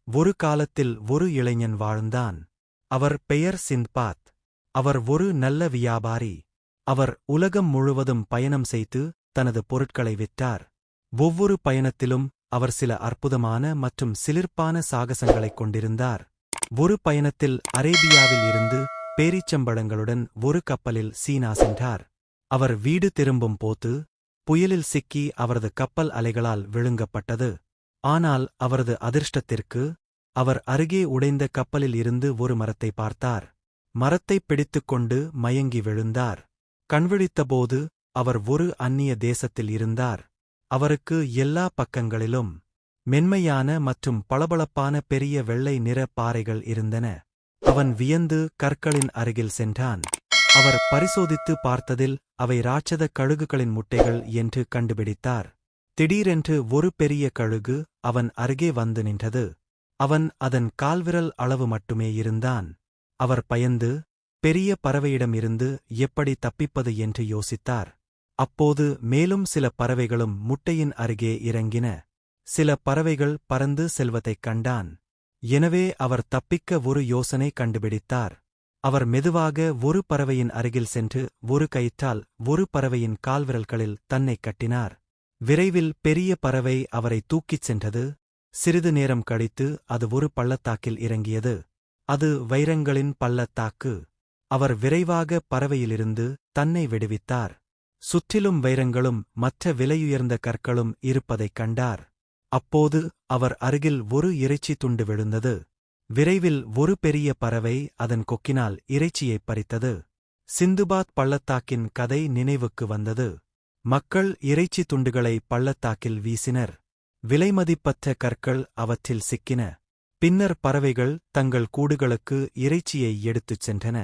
ஒரு காலத்தில் ஒரு இளைஞன் வாழ்ந்தான். அவர் பெயர் சிந்த்பாத். அவர் ஒரு நல்ல வியாபாரி. அவர் உலகம் முழுவதும் பயணம் செய்து தனது பொருட்களை விற்றார். ஒவ்வொரு பயணத்திலும் அவர் சில அற்புதமான மற்றும் சிலிர்ப்பான சாகசங்களைக் கொண்டிருந்தார். ஒரு பயணத்தில் அரேபியாவில் இருந்து பேரீச்சம்பழங்களுடன் ஒரு கப்பலில் சீனா சென்றார். அவர் வீடு திரும்பும் போது புயலில் சிக்கி அவரது கப்பல் அலைகளால் விழுங்கப்பட்டது. ஆனால் அவரது அதிர்ஷ்டத்திற்கு அவர் அருகே உடைந்த கப்பலில் இருந்து ஒரு மரத்தை பார்த்தார். மரத்தைப் பிடித்துக்கொண்டு மயங்கி விழுந்தார். கண்விழித்தபோது அவர் ஒரு அந்நிய தேசத்தில் இருந்தார். அவருக்கு எல்லா பக்கங்களிலும் மென்மையான மற்றும் பளபளப்பான பெரிய வெள்ளை நிற பாறைகள் இருந்தன. அவன் வியந்து கற்களின் அருகில் சென்றான். அவர் பரிசோதித்து பார்த்ததில் அவை ராட்சத கழுகுகளின் முட்டைகள் என்று கண்டுபிடித்தார். திடீரென்று ஒரு பெரிய கழுகு அவன் அருகே வந்து நின்றது. அவன் அதன் கால்விரல் அளவு மட்டுமே இருந்தான். அவர் பயந்து பெரிய பறவையிடமிருந்து எப்படி தப்பிப்பது என்று யோசித்தார். அப்போது மேலும் சில பறவைகளும் முட்டையின் அருகே இறங்கின. சில பறவைகள் பறந்து செல்வதைக் கண்டான். எனவே அவர் தப்பிக்க ஒரு யோசனை கண்டுபிடித்தார். அவர் மெதுவாக ஒரு பறவையின் அருகில் சென்று ஒரு கயிற்றால் ஒரு பறவையின் கால்விரல்களில் தன்னைக் கட்டினார். விரைவில் பெரிய பறவை அவரை தூக்கிச் சென்றது. சிறிது நேரம் கழித்து அது ஒரு பள்ளத்தாக்கில் இறங்கியது. அது வைரங்களின் பள்ளத்தாக்கு. அவர் விரைவாக பறவையிலிருந்து தன்னை விடுவித்தார். சுற்றிலும் வைரங்களும் மற்ற விலையுயர்ந்த கற்களும் இருப்பதைக் கண்டார். அப்போது அவர் அருகில் ஒரு இறைச்சி துண்டு விழுந்தது. விரைவில் ஒரு பெரிய பறவை அதன் கொக்கினால் இறைச்சியைப் பறித்தது. சிந்துபாத் பள்ளத்தாக்கின் கதை நினைவுக்கு வந்தது. மக்கள் இறைச்சி துண்டுகளை பள்ளத்தாக்கில் வீசினர். விலைமதிப்பற்ற கற்கள் அவற்றில் சிக்கின. பின்னர் பறவைகள் தங்கள் கூடுகளுக்கு இறைச்சியை எடுத்துச் சென்றன.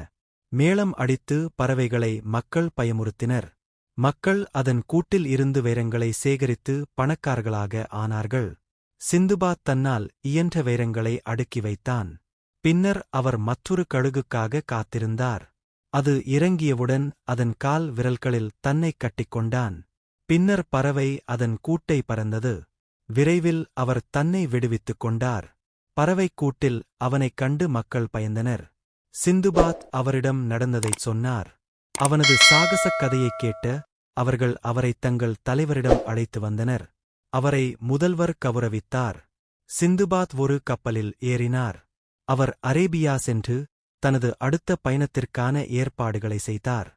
மேளம் அடித்து பறவைகளை மக்கள் பயமுறுத்தினர். மக்கள் அதன் கூட்டில் இருந்து வைரங்களை சேகரித்து பணக்காரர்களாக ஆனார்கள். சிந்துபாத் தன்னால் இயன்ற வைரங்களை அடுக்கி வைத்தான். பின்னர் அவர் மற்றொரு கழுகுக்காக காத்திருந்தார். அது இறங்கியவுடன் அதன் கால் விரல்களில் தன்னைக் கட்டிக்கொண்டான். பின்னர் பறவை அதன் கூட்டை பறந்தது. விரைவில் அவர் தன்னை விடுவித்துக் கொண்டார். பறவைக் கூட்டில் அவனைக் கண்டு மக்கள் பயந்தனர். சிந்துபாத் அவரிடம் நடந்ததைச் சொன்னார். அவனது சாகசக் கதையைக் கேட்ட அவர்கள் அவரைத் தங்கள் தலைவரிடம் அழைத்து வந்தனர். அவரை முதல்வர் கௌரவித்தார். சிந்துபாத் ஒரு கப்பலில் ஏறினார். அவர் அரேபியா சென்று தனது அடுத்த பயணத்திற்கான ஏற்பாடுகளை செய்தார்.